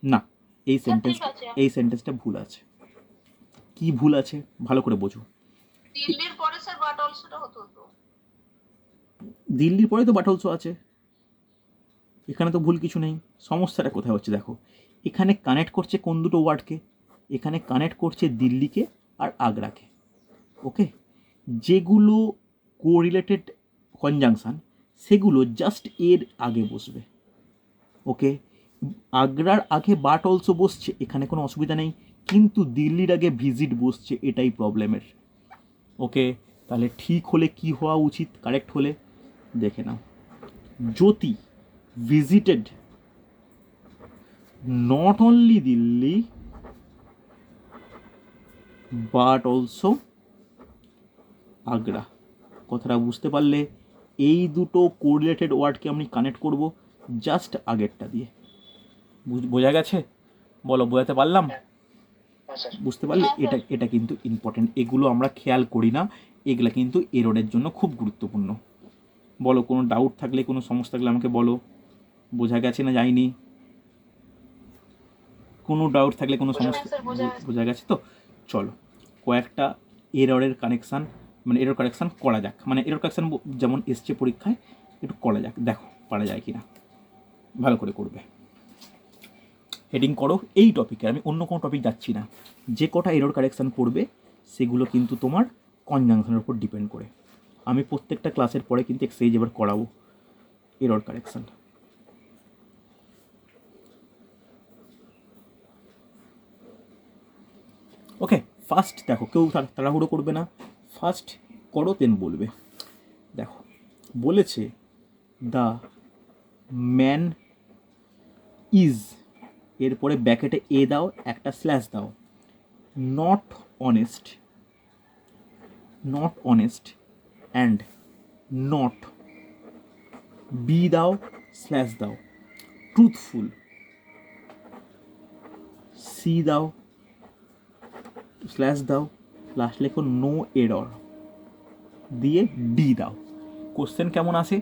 না, এই সেন্টেন্সটা ভুল আছে। কি ভুল আছে ভালো করে বোঝো। দিল্লির পরে স্যার বাট অলসোটা হতো তো। দিল্লির পরে তো বাট অলসো আছে, এখানে তো ভুল কিছু নেই। সমস্যাটা কোথায় হচ্ছে দেখো, এখানে কানেক্ট করছে কোন দুটো ওয়ার্ডকে, এখানে কানেক্ট করছে দিল্লিকে আর আগ্রাকে। ওকে, যেগুলো কোরিলেটেড কনজাংশন সেগুলো জাস্ট এর আগে বসবে। ওকে, আগ্রার আগে বাট অলসো বসছে, এখানে কোনো অসুবিধা নেই, কিন্তু দিল্লির আগে ভিজিট বসছে, এটাই প্রবলেমের। ওকে, তাহলে ঠিক হলে কি হওয়া উচিত, কারেক্ট হলে দেখে নাও, জ্যোতি visited not only Delhi but also Agra. কথাটা বুঝতে পারলে? এই দুটো কোরিলেটেড ওয়ার্ডকে আমি কানেক্ট করব জাস্ট আগেরটা দিয়ে। বোঝা গেছে? বলো, বোঝাতে পারলাম? বুঝতে পারলে? এটা এটা কিন্তু ইম্পর্টেন্ট, এগুলো আমরা খেয়াল করি না, এগুলা কিন্তু এররের জন্য খুব গুরুত্বপূর্ণ। বলো, কোনো ডাউট থাকলে, কোনো সমস্যা থাকলে আমাকে বলো। বোঝা গেছে না যায়নি? কোনো ডাউট থাকলে, কোনো সমস্যা, বোঝা গেছে তো? চলো কয়েকটা এররের কানেকশান, মানে এরর কারেকশান করা যাক, মানে এরর কারেকশান যেমন এসছে পরীক্ষায়, একটু করা যাক, দেখো পারা যায় কি না। ভালো করে করবে, হেডিং করো এই টপিকে, আমি অন্য কোনো টপিক যাচ্ছি না। যে কটা এরর কারেকশান পড়বে সেগুলো কিন্তু তোমার কনজাংশনের উপর ডিপেন্ড করে। আমি প্রত্যেকটা ক্লাসের পরে কিন্তু এক্সারসাইজ এবার করাবো এরর কারেকশান। ওকে, ফার্স্ট দেখো, কেউ তাড়াহুড়ো করবে না, ফার্স্ট করো দেন বলবে। দেখো বলেছে দ্য ম্যান ইজ, এরপরে ব্যাকেটে এ দাও, একটা স্ল্যাশ দাও, not honest, not honest and not, B দাও, স্ল্যাশ দাও, ট্রুথফুল, সি দাও, স্ল্যাশ দাও, লাস্ট লেখো নো এরর, দিয়ে ডি দাও। কোশ্চেন কেমন আসে?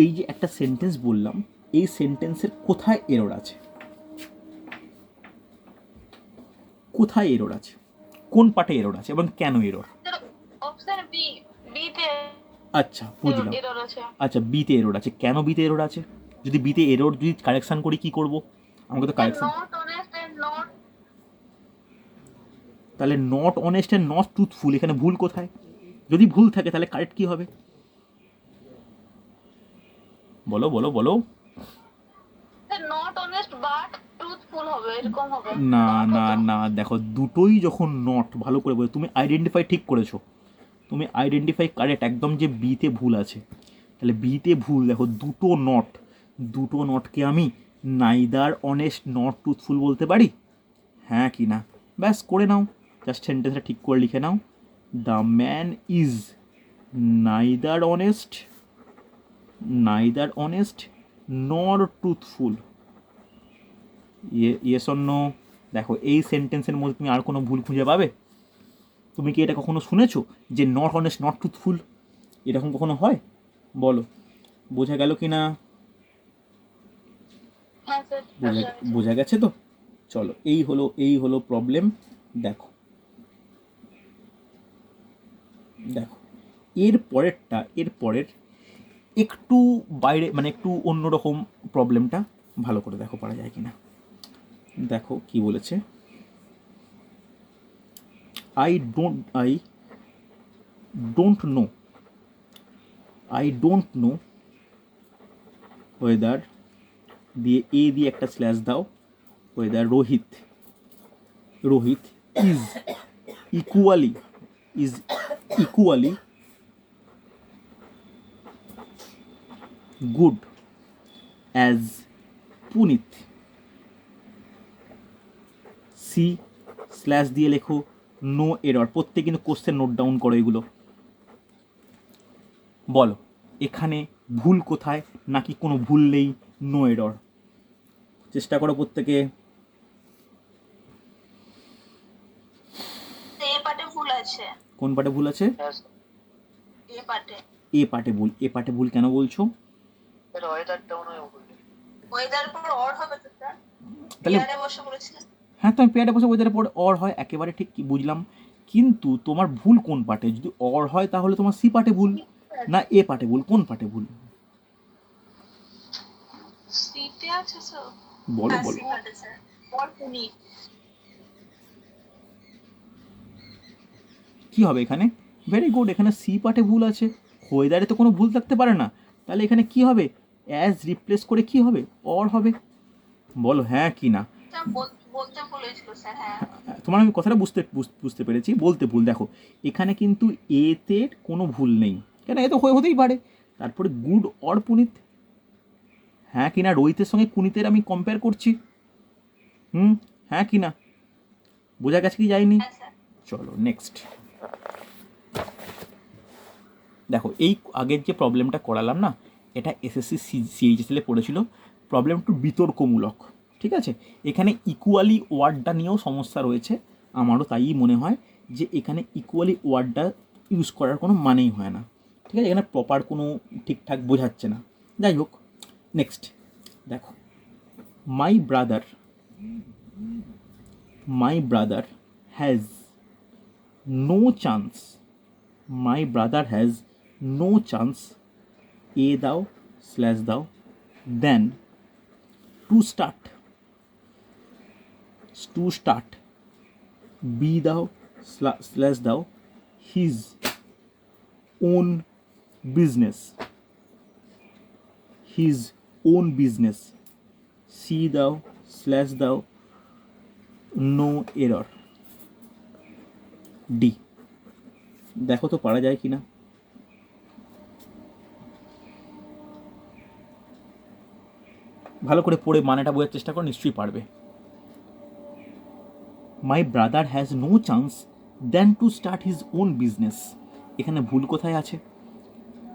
এই যে একটা সেন্টেন্স বললাম, এই সেন্টেন্সের কোথায় এরর আছে, কোথায় এরর আছে, কোন পার্টে এরর আছে এবং কেন এরর? অপশন বি, বি তে আচ্ছা বুঝলাম, এরর আছে। আচ্ছা বিতে এরর আছে, কেন বিতে এরর আছে? যদি বিতে এরর যদি কারেকশান করি কি করব? আমাকে তো correction, not honest and not, তাহলে not honest and not truthful, এখানে ভুল কোথায়? যদি ভুল থাকে তাহলে কারেক্ট কি হবে? বলো বলো বলো। নট অনেস্ট বাট ট্রুথফুল হবে, এরকম হবে। না না না, দেখো দুটোই যখন নট, ভালো করে বলো, তুমি আইডেন্টিফাই ঠিক করেছো, তুমি আইডেন্টিফাই কারেক্ট একদম, যে বিতে ভুল আছে, তাহলে বিতে ভুল, দেখো দুটো নট, দুটো নটকে আমি নাইদার অনেস্ট নট ট্রুথফুল বলতে পারি, হ্যাঁ কি না? ব্যাস করে নাও, জাস্ট সেন্টেন্সটা ঠিক করে লিখে নাও, the man is neither honest, neither honest nor truthful, yes or no? দেখো এই সেন্টেন্সের মধ্যে তুমি আর কোনো ভুল খুঁজে পাবে? তুমি কি এটা কখনো শুনেছো যে নট অনেস্ট নট ট্রুথফুল? এরকম কখনো হয়? বলো, বোঝা গেল কি না? বোঝা গেছে তো? চলো, এই হলো প্রবলেম। দেখো দেখো এর পরের একটু বাইরে, মানে একটু অন্যরকম প্রবলেমটা ভালো করে দেখো পারা যায় কি না। দেখো কি বলেছে, I don't know whether, দিয়ে এ দিয়ে একটা স্ল্যাশ দাও, whether Rohit is equally good as Punit, C slash দিয়ে লেখো নো এরর। প্রত্যেক কিন্তু কোশ্চেন নোট ডাউন করো এগুলো। বলো এখানে ভুল কোথায়, নাকি কোনো ভুল নেই, নো এরর? চেষ্টা করো প্রত্যেকে। এ পার্টে ভুল আছে। কোন পার্টে ভুল আছে? এ পার্টে। এ পার্টে ভুল। এ পার্টে ভুল কেন বলছো? ওয়েদার পর অর হবে তো স্যার, তাহলে পেয়ারে বসে বলেছিলেন। হ্যাঁ, তো আমি পেয়ারে বসে ওয়েদারের পর অর হয়, একেবারে ঠিক কি বুঝলাম, কিন্তু তোমার ভুল কোন পার্টে? যদি অর হয় তাহলে তোমার সি পার্টে ভুল, না এ পার্টে ভুল, কোন পার্টে ভুল? আছে স্যার। বলো হ্যাঁ, বলো সি পার্টে স্যার। or পুনি। কি হবে এখানে? ভেরি গুড, এখানে সি পার্টে ভুল আছে, ওয়েদারে তো কোনো ভুল থাকতে পারে না। তাহলে এখানে কি হবে? অ্যাজ রিপ্লেস করে কি হবে? অর হবে। বলো হ্যাঁ কি না। স্যার বলতে বলেছিল স্যার, হ্যাঁ। তোমার আমি কথাটা বুঝতে পেরেছি, বলতে ভুল। দেখো এখানে কিন্তু এতে কোনো ভুল নেই, কেন এ তো হতেই পারে। তারপরে গুড অর পুনিত, হ্যাঁ কি না? রোহিতের সঙ্গে কুনিতের আমি কম্পেয়ার করছি। হ্যাঁ কি না? বোঝা গেছে কি যায়নি? হ্যাঁ স্যার। চলো নেক্সট। দেখো এই আগের যে প্রবলেমটা করালাম না, এটা এসএসসি সিএইচএসএল এ পড়েছিল, প্রবলেম একটু বিতর্কমূলক, ঠিক আছে? এখানে ইকুয়ালি ওয়ার্ডটা নিয়েও সমস্যা রয়েছে, আমারও তাই মনে হয় যে এখানে ইকুয়ালি ওয়ার্ডটা ইউজ করার কোনো মানেই হয় না, ঠিক আছে? এখানে প্রপার কোনো ঠিকঠাক বোঝাচ্ছে না। যাই হোক, নেক্সট দেখো, my brother has no chance, my brother has no chance, A দাও স্ল্যাশ দাও, দেন টু স্টার্ট বি দাও স্ল্যাশ দাও, হিজ ওন বিজনেস, সি দাও স্ল্যাশ দাও, নো এরর, ডি। দেখো তো পারা যায় কি না। ভালো করে পড়ে মানেটা বোঝার চেষ্টা করো, নিশ্চয়ই পারবে। My brother has no chance then to start his own business, এখানে ভুল কোথায় আছে?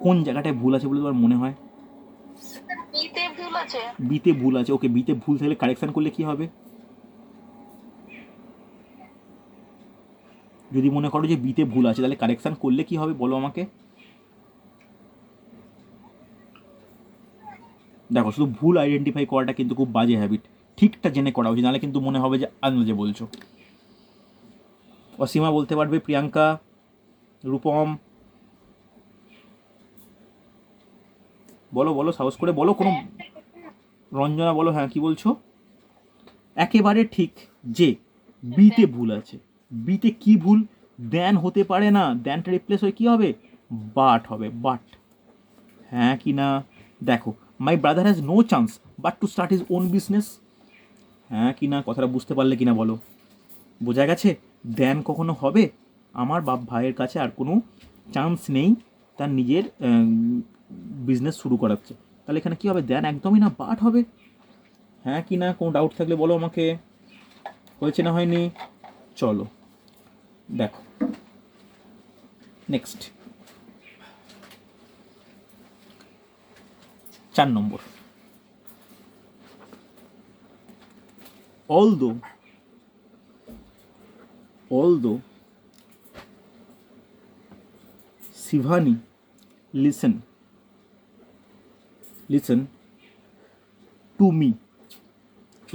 কোন জায়গাটায় ভুল আছে বলে তোমার মনে হয়? বিতে ভুল আছে। বিতে ভুল আছে, ওকে। বিতে ভুল থাকলে কারেকশন করলে কি হবে? যদি মনে করো যে বিতে ভুল আছে, তাহলে কারেকশন করলে কি হবে বলো আমাকে? দেখো শুধু ভুল আইডেন্টিফাই করাটা কিন্তু খুব বাজে হ্যাবিট, ঠিকটা জেনে করা উচিত, নাহলে কিন্তু মনে হবে যে আন্দাজে বলছো। অসীমা বলতে পারবে, প্রিয়াঙ্কা, রূপম, বলো বলো সাহস করে বলো। কোনো রঞ্জনা বলো, হ্যাঁ কি বলছো? একেবারে ঠিক যে বিতে ভুল আছে। বিতে কি ভুল? দেন হতে পারে না, দেনটা রিপ্লেস হয়ে কি হবে? বাট হবে, বাট। হ্যাঁ কি না? দেখো, my brother has no chance but to start his own business, হ্যাঁ কি না? কথাটা বুঝতে পারলে কিনা বলো? বোঝা গেছে? দেন কখনো হবে? আমার বাপ ভাইয়ের কাছে আর কোনো চান্স নেই তার নিজের বিজনেস শুরু করাচ্ছে, তাহলে এখানে কী হবে? দেন একদমই না, বাট হবে। হ্যাঁ কি না? কোনো ডাউট থাকলে বলো আমাকে। হয়েছে না হয়নি? চলো দেখো next, 4 number. although Shivani listen to me,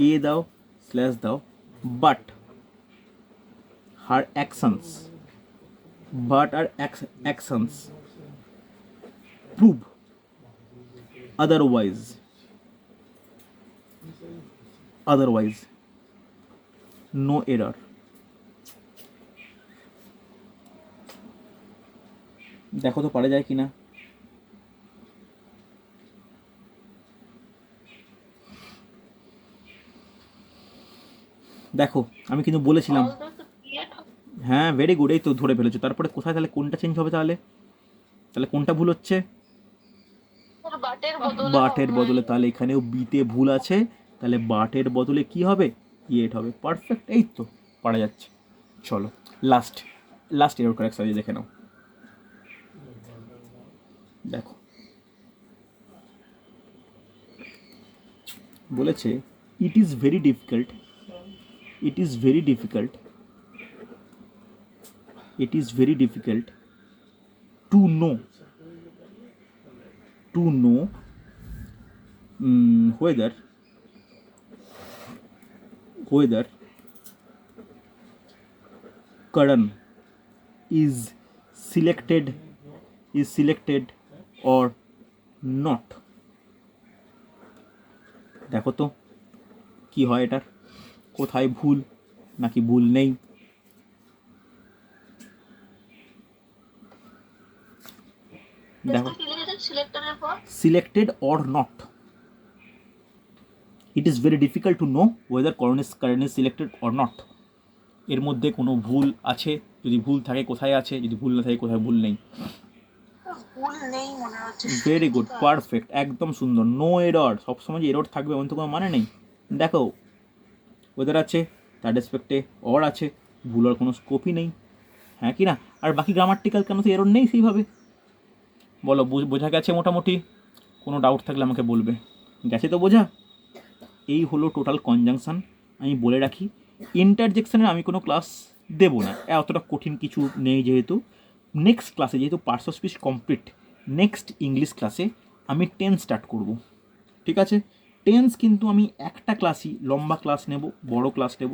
a দাও স্ল্যাশ দাও, but her actions prove otherwise, no error। দেখো তো পারা যায় কিনা। দেখো আমি কিন্তু বলেছিলাম, হ্যাঁ ভেরি গুড, এই তো ধরে ফেলেছো। তারপরে কোথায় তাহলে কোনটা চেঞ্জ হবে? তাহলে কোনটা ভুল হচ্ছে? বাটের বদলে, তাহলে এখানেও বিতে ভুল আছে, তাহলে বাটের বদলে কি হবে? ইয়েট হবে। পারফেক্ট, এই তো পারা যাচ্ছে। চলো লাস্ট এরর কারেকশন দেখে নাও। দেখো বলেছে, it is very difficult to know whether Karan is selected or not। দেখো তো কি হয় এটার, কোথায় ভুল নাকি ভুল নেই। দেখো, কি লিখেছেন সিলেক্টরের পর? Selected or not, it is very difficult to know whether current is selected or not. এর মধ্যে কোনো ভুল আছে, যদি ভুল থাকে কোথায় আছে, যদি ভুল না থাকে কোথায় ভুল নেই। ভুল নেই মনে হচ্ছে। ভেরি গুড, পারফেক্ট, একদম সুন্দর। নো এরর, সবসময় যে এরর থাকবে এমন তো কোনো মানে নেই। দেখো ওয়েদার আছে, তার রেসপেক্টে অর আছে, ভুল হওয়ার কোনো স্কোপই নেই, হ্যাঁ কি না? আর বাকি গ্রামাটিক্যাল কেন তো এরর নেই সেইভাবে। বলো বোঝা গেছে মোটামুটি? কোনো ডাউট থাকলে আমাকে বলবে। গেছে তো বোঝা? এই হলো টোটাল কনজাংশন। আমি বলে রাখি, ইন্টারজেকশনের আমি কোনো ক্লাস দেবো না, অতটা কঠিন কিছু নেই যেহেতু। নেক্সট ক্লাসে, যেহেতু parts of speech complete, next English ক্লাসে আমি টেন্স স্টার্ট করব, ঠিক আছে? টেন্স কিন্তু আমি একটা ক্লাসই, লম্বা ক্লাস নেব, বড় ক্লাস নেব,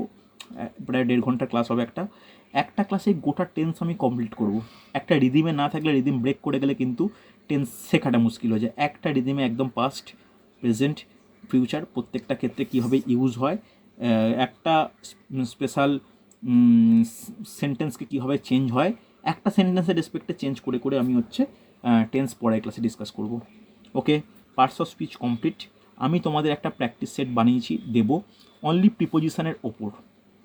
প্রায় 1.5 ঘন্টার ক্লাস হবে একটা। একটা ক্লাসে গোটা টেন্স আমি কমপ্লিট করব। একটা রিদিমে না থাকলে, রিদিম ব্রেক করে গেলে কিন্তু টেন্স শেখাটা মুশকিল হয়ে যায়। একটা রিদিমে একদম পাস্ট, প্রেজেন্ট, ফিউচার প্রত্যেকটা ক্ষেত্রে কীভাবে ইউজ হয়, একটা স্পেশাল সেন্টেন্সকে কীভাবে চেঞ্জ হয়, একটা সেন্টেন্সের রেসপেক্টে চেঞ্জ করে করে আমি হচ্ছে টেন্স পরের ক্লাসে ডিসকাস করব। ওকে, পার্টস অফ স্পিচ কমপ্লিট। আমি তোমাদের একটা প্র্যাকটিস সেট বানিয়েছি, দেবো অনলি প্রিপোজিশনের ওপর,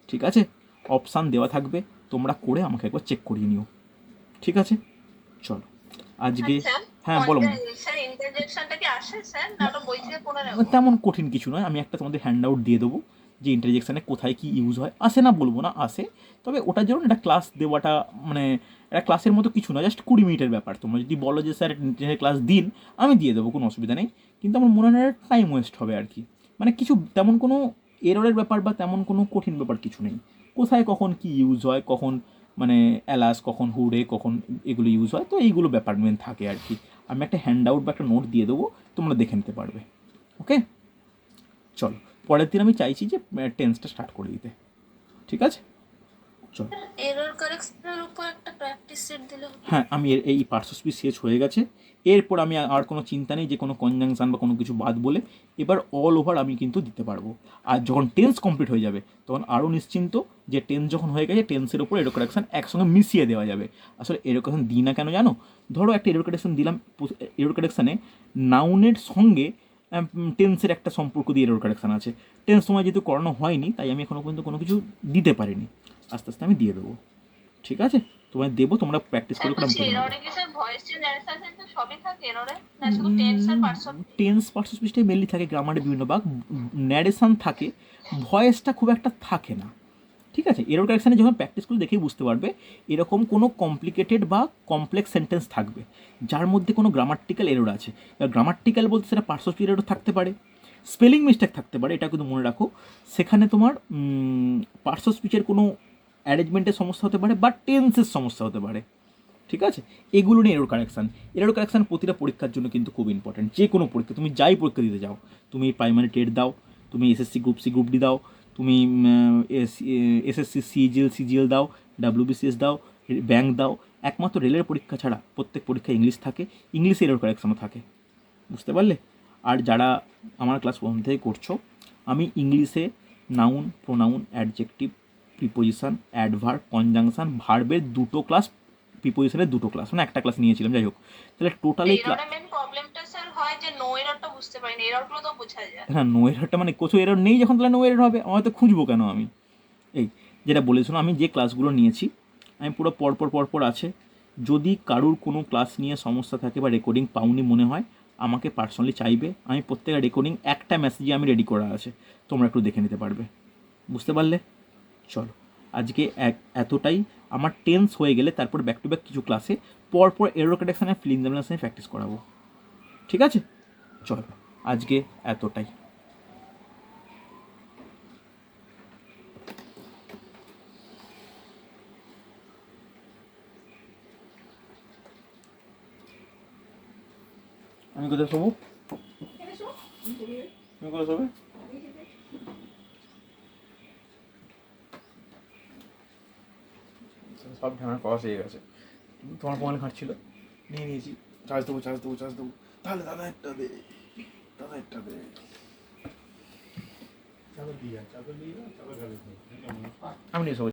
ঠিক আছে? অপশান দেওয়া থাকবে, তোমরা করে আমাকে একবার চেক করিয়ে নিও, ঠিক আছে? চলো আজকে, হ্যাঁ বলো। স্যার ইন্টারজেকশনটা কি আসে স্যার, না ওটা বই থেকে পড়ে নেব? তেমন কঠিন কিছু নয়, আমি একটা তোমাদের হ্যান্ড আউট দিয়ে দেবো যে ইন্টারজেকশানে কোথায় কী ইউজ হয়। আসে না বলবো না, আসে, তবে ওটার জন্য একটা ক্লাস দেওয়াটা মানে একটা ক্লাসের মতো কিছু না, জাস্ট 20 মিনিটের ব্যাপার। তোমরা যদি বলো যে স্যার ইন্টারজেকশনের ক্লাস দিন, আমি দিয়ে দেবো, কোনো অসুবিধা নেই। কিন্তু আমার মনে হয় টাইম ওয়েস্ট হবে আর কি। মানে কিছু তেমন কোনো এররের ব্যাপার বা তেমন কোনো কঠিন ব্যাপার কিছু নেই। কোথায় কখন কী ইউজ হয়, কখন মানে অ্যালাস, কখন হুডে, কখন এগুলো ইউজ হয়, তো এইগুলো ব্যাপার মেন থাকে আর কি। আমি একটা হ্যান্ড আউট বা একটা নোট দিয়ে দেবো, তোমরা দেখে নিতে পারবে। ওকে, চলো পরের দিন আমি চাইছি যে টেন্সটা স্টার্ট করে দিতে, ঠিক আছে? চলো, এরর কারেকশনের উপর একটা প্র্যাকটিস সেট দিলে হতো। হ্যাঁ আমি এই পার্টস অফ স্পিচ শেষ হয়ে গেছে। এরপর আমি আর কোনো চিন্তা নেই যে কোনো কনজাংশন বা কোনো কিছু বাদ বলে, এবার অল ওভার আমি কিন্তু দিতে পারবো। আর যখন টেন্স কমপ্লিট হয়ে যাবে তখন আরও নিশ্চিন্ত যে টেন্স যখন হয়ে গেছে, টেন্সের ওপর এরর কারেকশন একসঙ্গে মিশিয়ে দেওয়া যাবে। আসলে এরর কারেকশন দিই না কেন জানো? ধরো একটা এরর কারেকশন দিলাম, এরর কারেকশানে নাউনের সঙ্গে টেন্সের একটা সম্পর্ক দিয়ে এরর কারেকশান আছে। টেন্স সময় যেহেতু করানো হয়নি, তাই আমি এখনও পর্যন্ত কোনো কিছু দিতে পারিনি। আস্তে আস্তে আমি দিয়ে দেবো, ঠিক আছে? তোমায় দেবো, তোমরা প্র্যাকটিস করে করে আমি করে নেবো। এররে কি sir voice change answer change সবই থাকে এররে, না শুধু টেন্স আর parts of? Tense parts of স্পিচটাই মেনলি থাকে, গ্রামারের বিভিন্ন ভাগ, ন্যারেশন থাকে, ভয়েসটা খুব একটা থাকে না, ঠিক আছে? এরর কারেকশানে যখন প্র্যাকটিস করে দেখেই বুঝতে পারবে এরকম কোনো কমপ্লিকেটেড বা কমপ্লেক্স সেন্টেন্স থাকবে যার মধ্যে কোনো গ্রামাটিক্যাল এরর আছে। এবার গ্রামাটিক্যাল বলতে সেটা পার্টস অফ স্পিচ এরর থাকতে পারে, স্পেলিং মিস্টেক থাকতে পারে, এটা কিন্তু মনে রাখো। সেখানে তোমার পার্টস অফ স্পিচের কোনো অ্যারেঞ্জমেন্টের সমস্যা হতে পারে বা টেন্সের সমস্যা হতে পারে, ঠিক আছে? এগুলো নিয়ে এরর কারেকশান। এরর কারেকশান প্রতিটা পরীক্ষার জন্য কিন্তু খুব ইম্পর্টেন্ট। যে কোনো পরীক্ষা, তুমি যাই পরীক্ষা দিতে যাও, তুমি প্রাইমারি টেট দাও, তুমি SSC group C group D দাও, তুমি এসএসসি সিজিএল দাও, ডাব্লিউবিসিএস দাও, ব্যাংক দাও, একমাত্র রেলের পরীক্ষা ছাড়া প্রত্যেক পরীক্ষায় ইংলিশ থাকে, ইংলিশে এরর কারেকশানও থাকে, বুঝতে পারলে? আর যারা আমার ক্লাস 1 থেকে করছো, আমি ইংলিশে noun, pronoun, adjective, preposition, adverb, conjunction, ভার্বের 2টো ক্লাস, প্রিপোজিশনের 2টো ক্লাস, মানে একটা ক্লাস নিয়েছিলাম, যাই হোক। তাহলে টোটালি এররে মেন প্রবলেমটা স্যার হয় যে নো এররটা বুঝতে পারি না, এররগুলো তো বোঝা যায়। হ্যাঁ, নো এররটা মানে কোথাও এরর নেই যখন, তাহলে নো এরর হবে, আমার তো খুঁজবো কেন আমি? এই যেটা বলেছিলাম, আমি যে ক্লাসগুলো নিয়েছি আমি পুরো পরপর আছে। যদি কারুর কোনো ক্লাস নিয়ে সমস্যা থাকে বা রেকর্ডিং পাওনি মনে হয়, আমাকে পার্সোনালি চাইবে, আমি প্রত্যেকটা রেকর্ডিং একটা মেসেজে আমি রেডি করা আছে, তোমরা একটু দেখে নিতে পারবে, বুঝতে পারলে? চলো আজকে এতটাই। আমার টেন্স হয়ে গেলে তারপর ব্যাক টু ব্যাক কিছু ক্লাসে পরপর এরর কারেকশানে fill in the blanks practice করাবো, ঠিক আছে? চলো আজকে এতটাই। আমি কোথায় শোবো? তুমি কোথায় শোবে? সব ঢানা কস হয়ে গেছে। তোমার মোবাইল ঘাঁটছিল, নিয়ে নিয়েছি, চার্জ দেবো। তাহলে দাদা একটা দে। আমি নিয়ে যাবো।